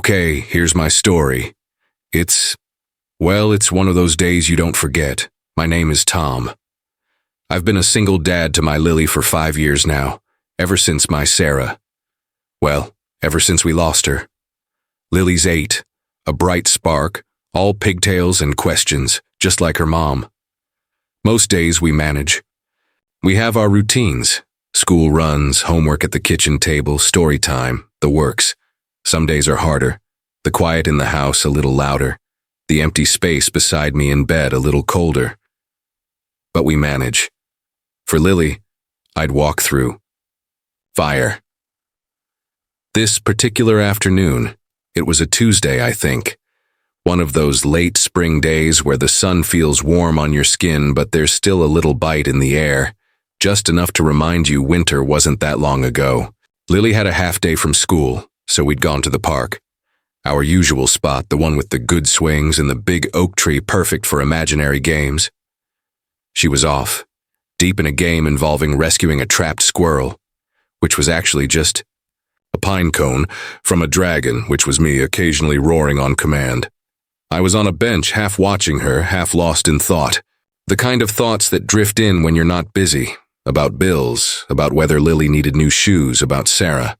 Okay, here's my story. It's one of those days you don't forget. My name is Tom. I've been a single dad to my Lily for 5 years now, ever since my Sarah. Ever since we lost her. Lily's 8, a bright spark, all pigtails and questions, just like her mom. Most days we manage. We have our routines, school runs, homework at the kitchen table, story time, the works. Some days are harder, the quiet in the house a little louder, the empty space beside me in bed a little colder. But we manage. For Lily, I'd walk through fire. This particular afternoon, it was a Tuesday, I think. One of those late spring days where the sun feels warm on your skin, but there's still a little bite in the air, just enough to remind you winter wasn't that long ago. Lily had a half day from school, so we'd gone to the park. Our usual spot, the one with the good swings and the big oak tree perfect for imaginary games. She was off, deep in a game involving rescuing a trapped squirrel, which was actually just a pine cone from a dragon, which was me occasionally roaring on command. I was on a bench, half watching her, half lost in thought. The kind of thoughts that drift in when you're not busy. About bills, about whether Lily needed new shoes, about Sarah.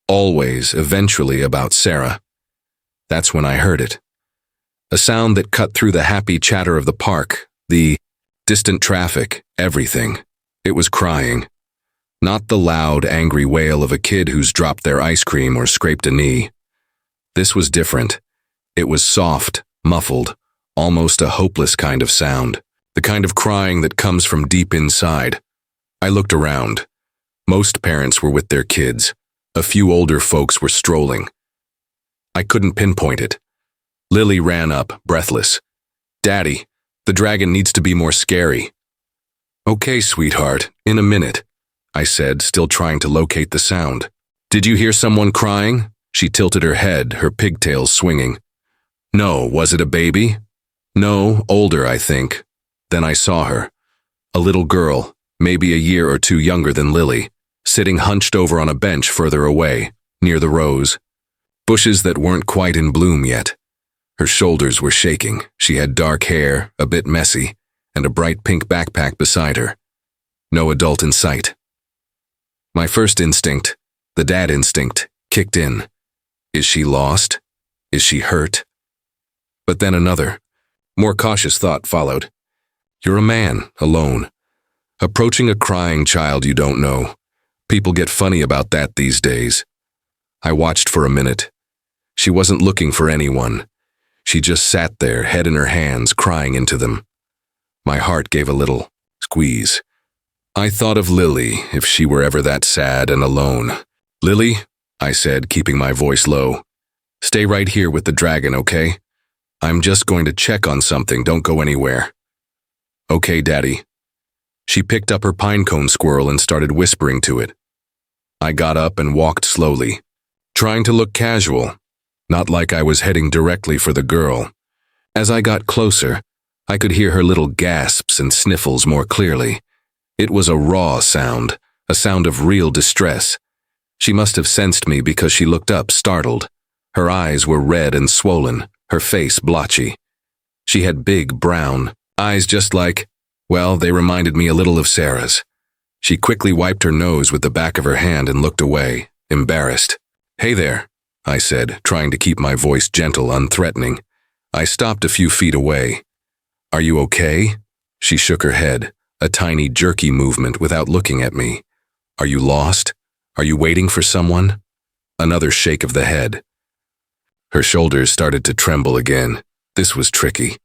Always, eventually, about Sarah. That's when I heard it. A sound that cut through the happy chatter of the park, the distant traffic, everything. It was crying. Not the loud, angry wail of a kid who's dropped their ice cream or scraped a knee. This was different. It was soft, muffled, almost a hopeless kind of sound. The kind of crying that comes from deep inside. I looked around. Most parents were with their kids. A few older folks were strolling. I couldn't pinpoint it. Lily ran up, breathless. "Daddy, the dragon needs to be more scary." "Okay, sweetheart, in a minute," I said, still trying to locate the sound. "Did you hear someone crying?" She tilted her head, her pigtails swinging. "No, was it a baby?" "No, older, I think." Then I saw her. A little girl, maybe a year or two younger than Lily, sitting hunched over on a bench further away, near the rows. Bushes that weren't quite in bloom yet. Her shoulders were shaking. She had dark hair, a bit messy, and a bright pink backpack beside her. No adult in sight. My first instinct, the dad instinct, kicked in. Is she lost? Is she hurt? But then another, more cautious thought followed. You're a man, alone. Approaching a crying child you don't know. People get funny about that these days. I watched for a minute. She wasn't looking for anyone. She just sat there, head in her hands, crying into them. My heart gave a little squeeze. I thought of Lily, if she were ever that sad and alone. "Lily," I said, keeping my voice low. "Stay right here with the dragon, okay? I'm just going to check on something, don't go anywhere." "Okay, Daddy." She picked up her pinecone squirrel and started whispering to it. I got up and walked slowly, trying to look casual, not like I was heading directly for the girl. As I got closer, I could hear her little gasps and sniffles more clearly. It was a raw sound, a sound of real distress. She must have sensed me because she looked up, startled. Her eyes were red and swollen, her face blotchy. She had big, brown eyes just like, they reminded me a little of Sarah's. She quickly wiped her nose with the back of her hand and looked away, embarrassed. "Hey there," I said, trying to keep my voice gentle, unthreatening. I stopped a few feet away. "Are you okay?" She shook her head, a tiny jerky movement without looking at me. "Are you lost? Are you waiting for someone?" Another shake of the head. Her shoulders started to tremble again. This was tricky.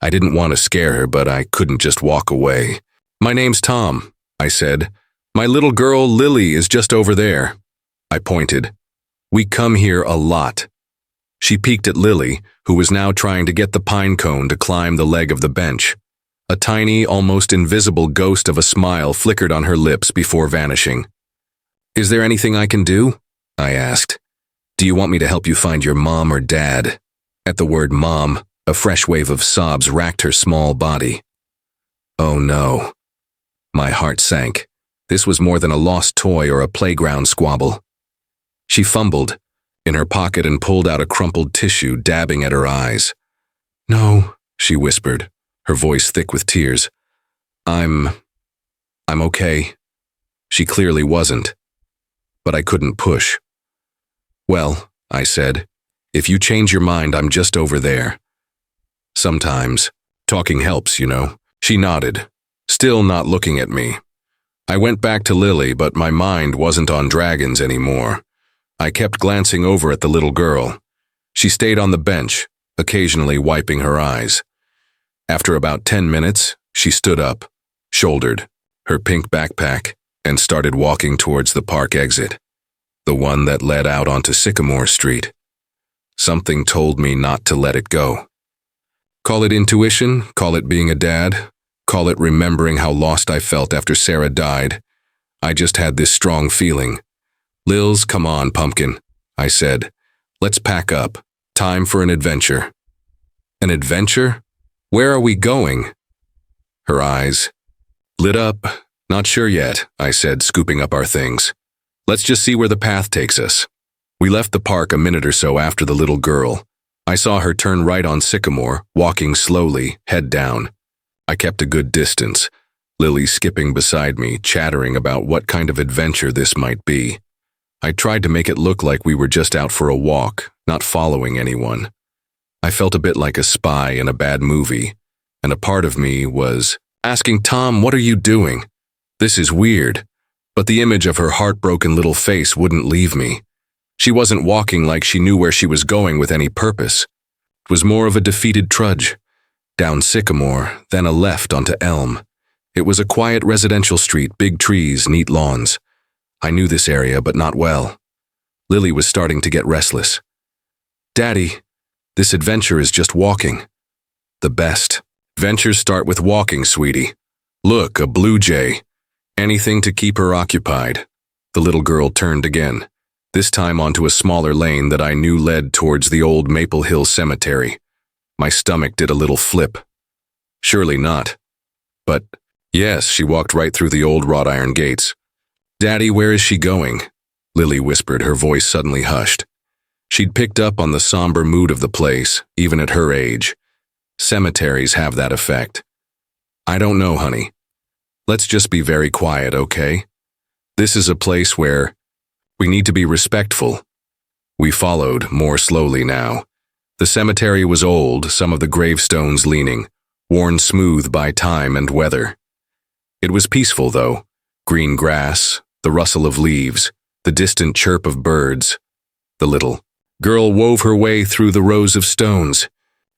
I didn't want to scare her, but I couldn't just walk away. "My name's Tom," I said. "My little girl, Lily, is just over there." I pointed. "We come here a lot." She peeked at Lily, who was now trying to get the pine cone to climb the leg of the bench. A tiny, almost invisible ghost of a smile flickered on her lips before vanishing. "Is there anything I can do?" I asked. "Do you want me to help you find your mom or dad?" At the word mom, a fresh wave of sobs racked her small body. Oh no. My heart sank. This was more than a lost toy or a playground squabble. She fumbled. in her pocket and pulled out a crumpled tissue, dabbing at her eyes. "No," she whispered, her voice thick with tears. I'm okay." She clearly wasn't, but I couldn't push. "Well," I said, "if you change your mind, I'm just over there." "Sometimes. Talking helps, you know." She nodded, still not looking at me. I went back to Lily, but my mind wasn't on dragons anymore. I kept glancing over at the little girl. She stayed on the bench, occasionally wiping her eyes. After about 10 minutes, she stood up, shouldered her pink backpack, and started walking towards the park exit, the one that led out onto Sycamore Street. Something told me not to let it go. Call it intuition, call it being a dad, call it remembering how lost I felt after Sarah died. I just had this strong feeling. "Lils, come on, pumpkin," I said. "Let's pack up. Time for an adventure." "An adventure? Where are we going?" Her eyes lit up. "Not sure yet," I said, scooping up our things. "Let's just see where the path takes us." We left the park a minute or so after the little girl. I saw her turn right on Sycamore, walking slowly, head down. I kept a good distance, Lily skipping beside me, chattering about what kind of adventure this might be. I tried to make it look like we were just out for a walk, not following anyone. I felt a bit like a spy in a bad movie, and a part of me was asking, "Tom, what are you doing? This is weird." But the image of her heartbroken little face wouldn't leave me. She wasn't walking like she knew where she was going with any purpose. It was more of a defeated trudge. Down Sycamore, then a left onto Elm. It was a quiet residential street, big trees, neat lawns. I knew this area, but not well. Lily was starting to get restless. "Daddy, this adventure is just walking." "The best. Adventures start with walking, sweetie. Look, a blue jay. Anything to keep her occupied." The little girl turned again, this time onto a smaller lane that I knew led towards the old Maple Hill Cemetery. My stomach did a little flip. Surely not. But yes, she walked right through the old wrought iron gates. "Daddy, where is she going?" Lily whispered, her voice suddenly hushed. She'd picked up on the somber mood of the place, even at her age. Cemeteries have that effect. "I don't know, honey. Let's just be very quiet, okay? This is a place where we need to be respectful." We followed, more slowly now. The cemetery was old, some of the gravestones leaning, worn smooth by time and weather. It was peaceful, though. Green grass, the rustle of leaves, the distant chirp of birds. The little girl wove her way through the rows of stones.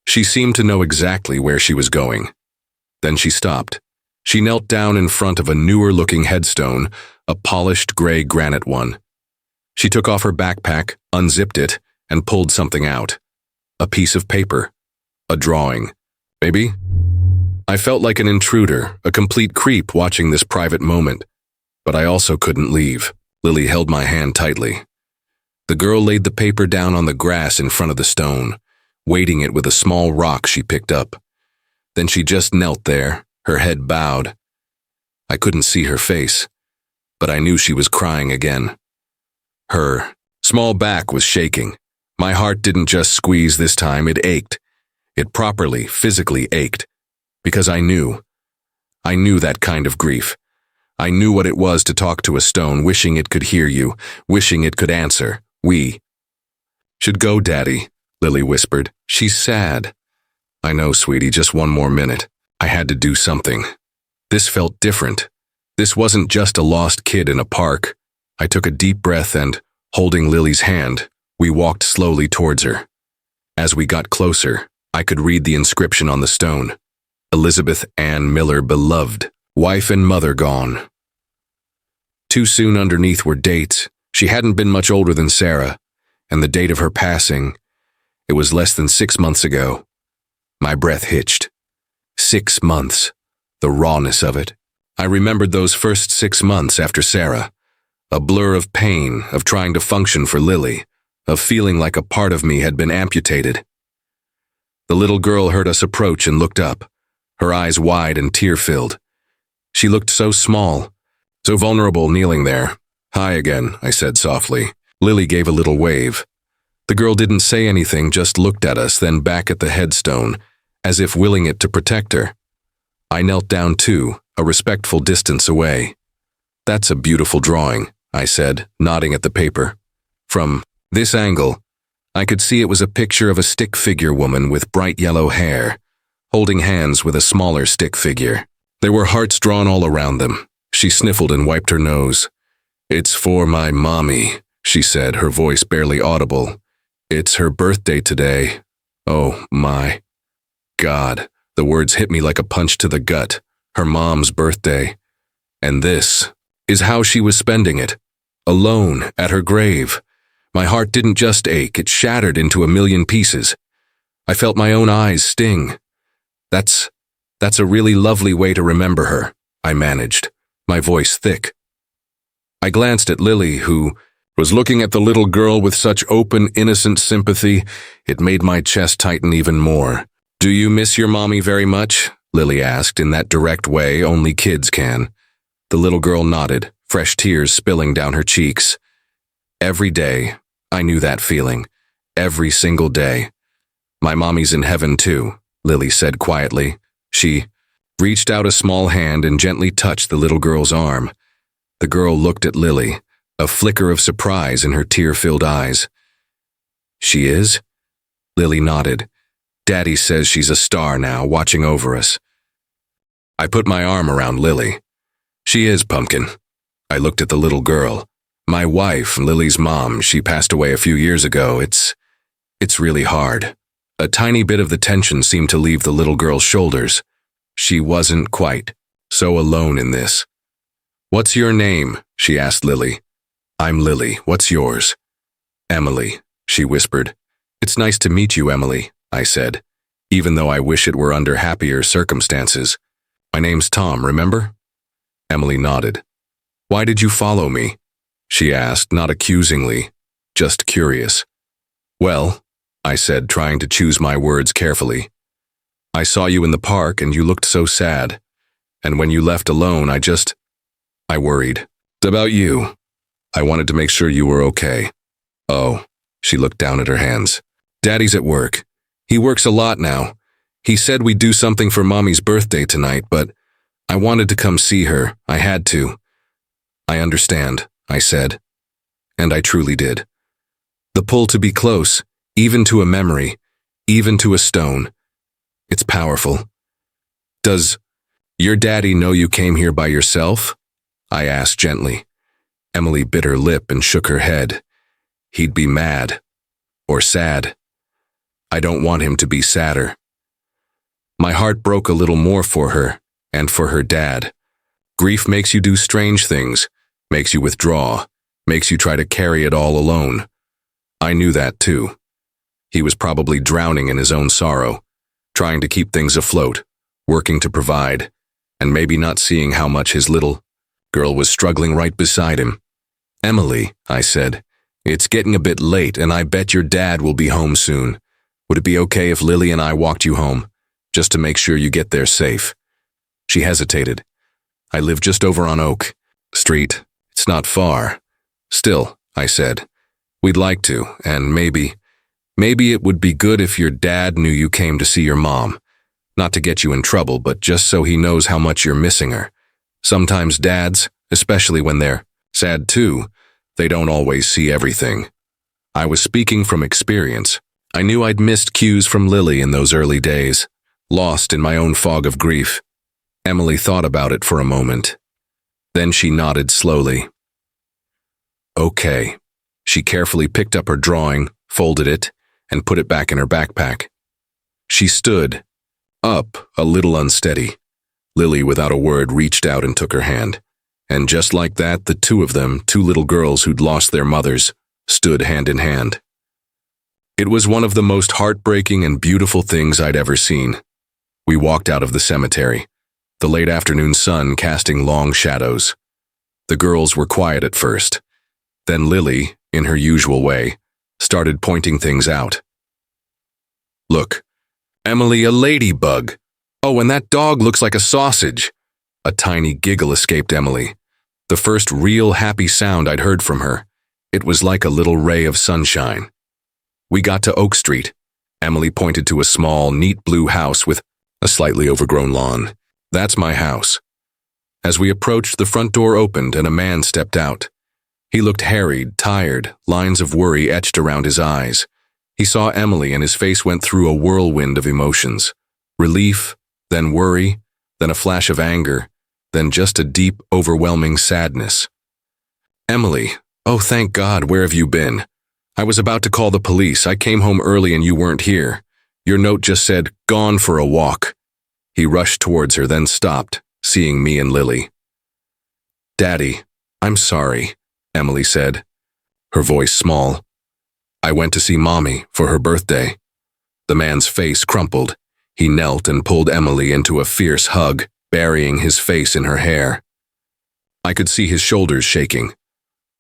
She seemed to know exactly where she was going. Then she stopped. She knelt down in front of a newer-looking headstone, a polished gray granite one. She took off her backpack, unzipped it, and pulled something out. A piece of paper. A drawing. Maybe? I felt like an intruder, a complete creep watching this private moment. But I also couldn't leave. Lily held my hand tightly. The girl laid the paper down on the grass in front of the stone, weighting it with a small rock she picked up. Then she just knelt there, her head bowed. I couldn't see her face, but I knew she was crying again. Her small back was shaking. My heart didn't just squeeze this time, it ached. It properly, physically ached. Because I knew that kind of grief. I knew what it was to talk to a stone, wishing it could hear you, wishing it could answer. "We should go, Daddy," Lily whispered. "She's sad." "I know, sweetie, just one more minute." I had to do something. This felt different. This wasn't just a lost kid in a park. I took a deep breath and, holding Lily's hand, we walked slowly towards her. As we got closer, I could read the inscription on the stone. Elizabeth Ann Miller, beloved, wife and mother gone. Too soon underneath were dates. She hadn't been much older than Sarah, and the date of her passing, it was less than 6 months ago. My breath hitched. 6 months. The rawness of it. I remembered those first 6 months after Sarah. A blur of pain, of trying to function for Lily, of feeling like a part of me had been amputated. The little girl heard us approach and looked up, her eyes wide and tear-filled. She looked so small, so vulnerable kneeling there. "Hi again," I said softly. Lily gave a little wave. The girl didn't say anything, just looked at us, then back at the headstone, as if willing it to protect her. I knelt down too, a respectful distance away. "That's a beautiful drawing," I said, nodding at the paper. From this angle, I could see it was a picture of a stick figure woman with bright yellow hair, holding hands with a smaller stick figure. There were hearts drawn all around them. She sniffled and wiped her nose. "It's for my mommy," she said, her voice barely audible. "It's her birthday today. Oh my God." The words hit me like a punch to the gut. Her mom's birthday. And this is how she was spending it. Alone at her grave. My heart didn't just ache, it shattered into a million pieces. I felt my own eyes sting. That's a really lovely way to remember her," I managed, my voice thick. I glanced at Lily, who was looking at the little girl with such open, innocent sympathy, it made my chest tighten even more. "Do you miss your mommy very much?" Lily asked in that direct way only kids can. The little girl nodded, fresh tears spilling down her cheeks. "Every day, I knew that feeling. Every single day. My mommy's in heaven too," Lily said quietly. She reached out a small hand and gently touched the little girl's arm. The girl looked at Lily, a flicker of surprise in her tear-filled eyes. "She is?" Lily nodded. "Daddy says she's a star now, watching over us." I put my arm around Lily. "She is, Pumpkin." I looked at the little girl. "My wife, Lily's mom, she passed away a few years ago. It's really hard." A tiny bit of the tension seemed to leave the little girl's shoulders. She wasn't quite so alone in this. "What's your name?" she asked Lily. "I'm Lily. What's yours?" "Emily," she whispered. "It's nice to meet you, Emily," I said, even though I wish it were under happier circumstances. "My name's Tom, remember?" Emily nodded. "Why did you follow me?" she asked, not accusingly, just curious. "Well," I said, trying to choose my words carefully, "I saw you in the park and you looked so sad. And when you left alone, I worried. About you. I wanted to make sure you were okay." "Oh," she looked down at her hands. "Daddy's at work. He works a lot now. He said we'd do something for Mommy's birthday tonight, but I wanted to come see her. I had to." "I understand," I said. And I truly did. The pull to be close, even to a memory, even to a stone. It's powerful. "Does your daddy know you came here by yourself?" I asked gently. Emily bit her lip and shook her head. "He'd be mad. Or sad. I don't want him to be sadder." My heart broke a little more for her, and for her dad. Grief makes you do strange things, makes you withdraw, makes you try to carry it all alone. I knew that too. He was probably drowning in his own sorrow, trying to keep things afloat, working to provide, and maybe not seeing how much his little girl was struggling right beside him. "Emily," I said, "it's getting a bit late and I bet your dad will be home soon. Would it be okay if Lily and I walked you home, just to make sure you get there safe?" She hesitated. "I live just over on Oak Street. It's not far." "Still," I said, "we'd like to, and maybe it would be good if your dad knew you came to see your mom. Not to get you in trouble, but just so he knows how much you're missing her. Sometimes dads, especially when they're sad too, they don't always see everything." I was speaking from experience. I knew I'd missed cues from Lily in those early days, lost in my own fog of grief. Emily thought about it for a moment. Then she nodded slowly. "Okay." She carefully picked up her drawing, folded it, and put it back in her backpack. She stood, up, a little unsteady. Lily, without a word, reached out and took her hand. And just like that, the two of them, two little girls who'd lost their mothers, stood hand in hand. It was one of the most heartbreaking and beautiful things I'd ever seen. We walked out of the cemetery, the late afternoon sun casting long shadows. The girls were quiet at first. Then Lily, in her usual way, started pointing things out. "Look, Emily, a ladybug. Oh, and that dog looks like a sausage." A tiny giggle escaped Emily. The first real happy sound I'd heard from her. It was like a little ray of sunshine. We got to Oak Street. Emily pointed to a small, neat blue house with a slightly overgrown lawn. That's my house. As we approached, the front door opened and a man stepped out. He looked harried, tired, lines of worry etched around his eyes. He saw Emily and his face went through a whirlwind of emotions. Relief, then worry, then a flash of anger, then just a deep, overwhelming sadness. Emily, oh thank God, where have you been? I was about to call the police. I came home early and you weren't here. Your note just said, gone for a walk. He rushed towards her, then stopped, seeing me and Lily. Daddy, I'm sorry, Emily said, her voice small. I went to see Mommy for her birthday. The man's face crumpled. He knelt and pulled Emily into a fierce hug, burying his face in her hair. I could see his shoulders shaking.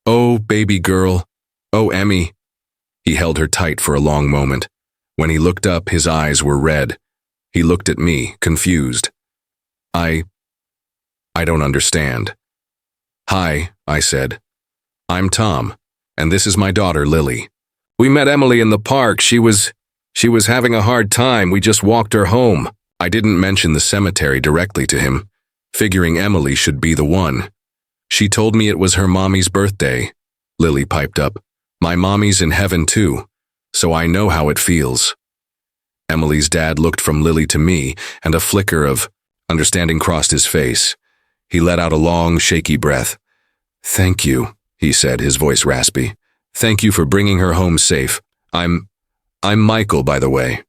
Oh, baby girl. Oh, Emmy. He held her tight for a long moment. When he looked up, his eyes were red. He looked at me, confused. I don't understand. Hi, I said. I'm Tom, and this is my daughter, Lily. We met Emily in the park. She was having a hard time. We just walked her home. I didn't mention the cemetery directly to him, figuring Emily should be the one. She told me it was her mommy's birthday, Lily piped up. My mommy's in heaven too, so I know how it feels. Emily's dad looked from Lily to me, and a flicker of understanding crossed his face. He let out a long, shaky breath. Thank you, he said, his voice raspy. Thank you for bringing her home safe. I'm Michael, by the way.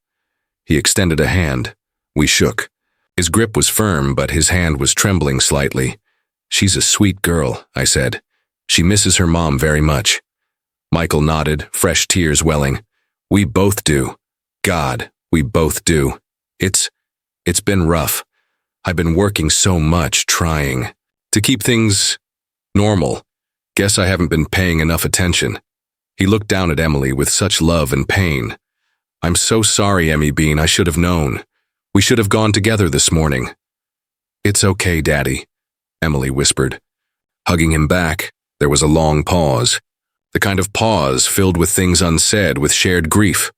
He extended a hand. We shook. His grip was firm, but his hand was trembling slightly. She's a sweet girl, I said. She misses her mom very much. Michael nodded, fresh tears welling. We both do. God, we both do. It's been rough. I've been working so much, trying to keep things normal. Guess I haven't been paying enough attention. He looked down at Emily with such love and pain. I'm so sorry, Emmy Bean, I should have known. We should have gone together this morning. It's okay, Daddy, Emily whispered. Hugging him back, there was a long pause. The kind of pause filled with things unsaid, with shared grief.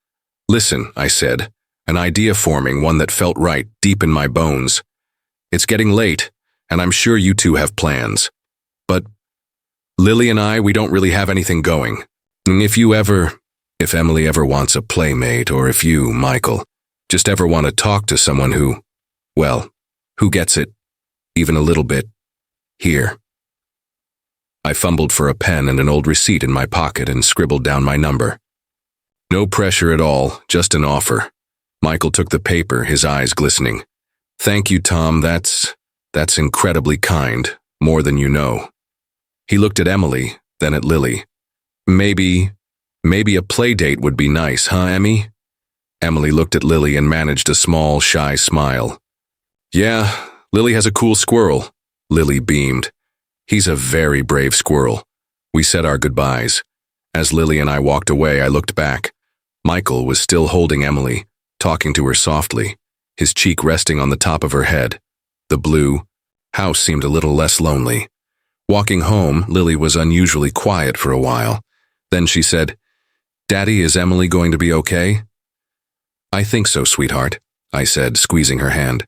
Listen, I said, an idea forming, one that felt right, deep in my bones. It's getting late, and I'm sure you two have plans. But Lily and I, we don't really have anything going. If Emily ever wants a playmate, or if you, Michael, just ever want to talk to someone who gets it, even a little bit, here. I fumbled for a pen and an old receipt in my pocket and scribbled down my number. No pressure at all, just an offer. Michael took the paper, his eyes glistening. Thank you, Tom, that's incredibly kind, more than you know. He looked at Emily, then at Lily. Maybe a play date would be nice, huh, Emmy? Emily looked at Lily and managed a small, shy smile. Yeah, Lily has a cool squirrel, Lily beamed. He's a very brave squirrel. We said our goodbyes. As Lily and I walked away, I looked back. Michael was still holding Emily, talking to her softly, his cheek resting on the top of her head. The blue house seemed a little less lonely. Walking home, Lily was unusually quiet for a while. Then she said, Daddy, is Emily going to be okay? I think so, sweetheart, I said, squeezing her hand.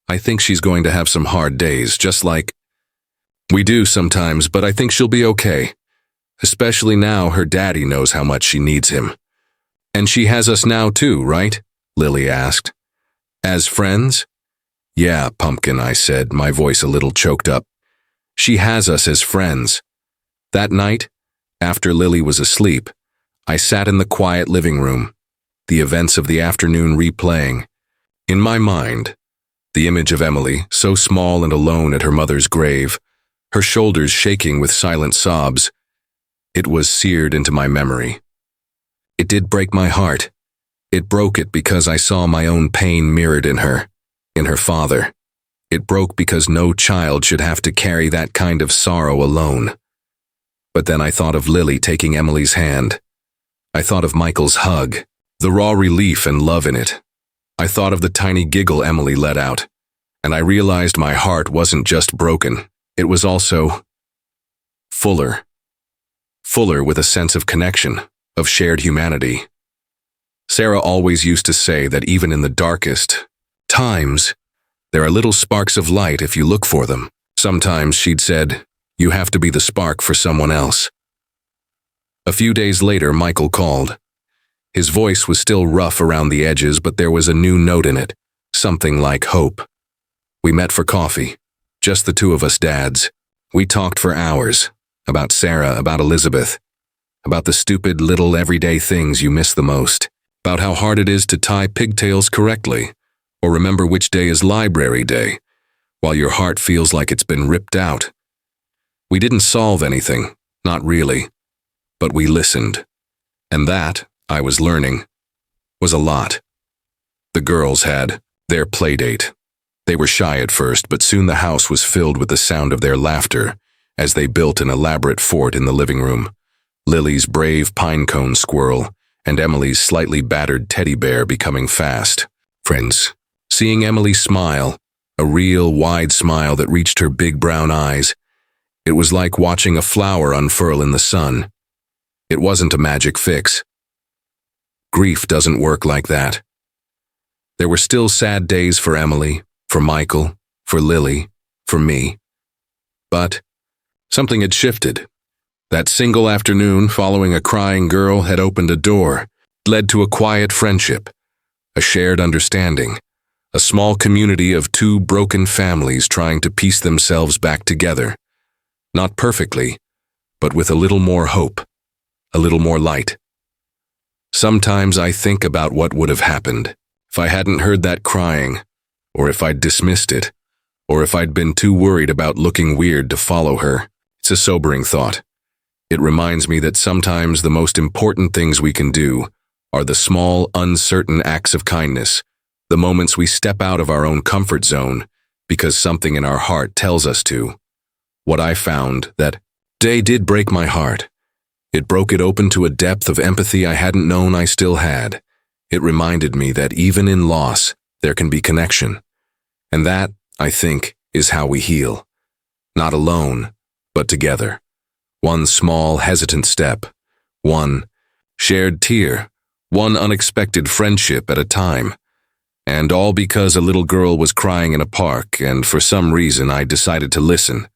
I think she's going to have some hard days, just like we do sometimes, but I think she'll be okay. Especially now her daddy knows how much she needs him. And she has us now too, right? Lily asked. As friends? Yeah, Pumpkin, I said, my voice a little choked up. She has us as friends. That night, after Lily was asleep, I sat in the quiet living room, the events of the afternoon replaying. In my mind, the image of Emily, so small and alone at her mother's grave, her shoulders shaking with silent sobs, it was seared into my memory. It did break my heart. It broke it because I saw my own pain mirrored in her father. It broke because no child should have to carry that kind of sorrow alone. But then I thought of Lily taking Emily's hand. I thought of Michael's hug, the raw relief and love in it. I thought of the tiny giggle Emily let out, and I realized my heart wasn't just broken, it was also fuller with a sense of connection, of shared humanity. Sarah always used to say that even in the darkest times, there are little sparks of light if you look for them. Sometimes she'd said, you have to be the spark for someone else. A few days later, Michael called. His voice was still rough around the edges, but there was a new note in it, something like hope. We met for coffee, just the two of us dads. We talked for hours, about Sarah, about Elizabeth, about the stupid little everyday things you miss the most, about how hard it is to tie pigtails correctly, or remember which day is library day, while your heart feels like it's been ripped out. We didn't solve anything, not really, but we listened. And that, I was learning, was a lot. The girls had their playdate. They were shy at first, but soon the house was filled with the sound of their laughter as they built an elaborate fort in the living room. Lily's brave pinecone squirrel and Emily's slightly battered teddy bear becoming fast friends. Seeing Emily smile, a real wide smile that reached her big brown eyes, it was like watching a flower unfurl in the sun. It wasn't a magic fix. Grief doesn't work like that. There were still sad days for Emily, for Michael, for Lily, for me. But something had shifted. That single afternoon following a crying girl had opened a door, led to a quiet friendship, a shared understanding, a small community of two broken families trying to piece themselves back together. Not perfectly, but with a little more hope, a little more light. Sometimes I think about what would have happened if I hadn't heard that crying, or if I'd dismissed it, or if I'd been too worried about looking weird to follow her. It's a sobering thought. It reminds me that sometimes the most important things we can do are the small, uncertain acts of kindness, the moments we step out of our own comfort zone because something in our heart tells us to. What I found that day did break my heart. It broke it open to a depth of empathy I hadn't known I still had. It reminded me that even in loss, there can be connection. And that, I think, is how we heal. Not alone, but together. One small, hesitant step, one shared tear, one unexpected friendship at a time. And all because a little girl was crying in a park, and for some reason I decided to listen.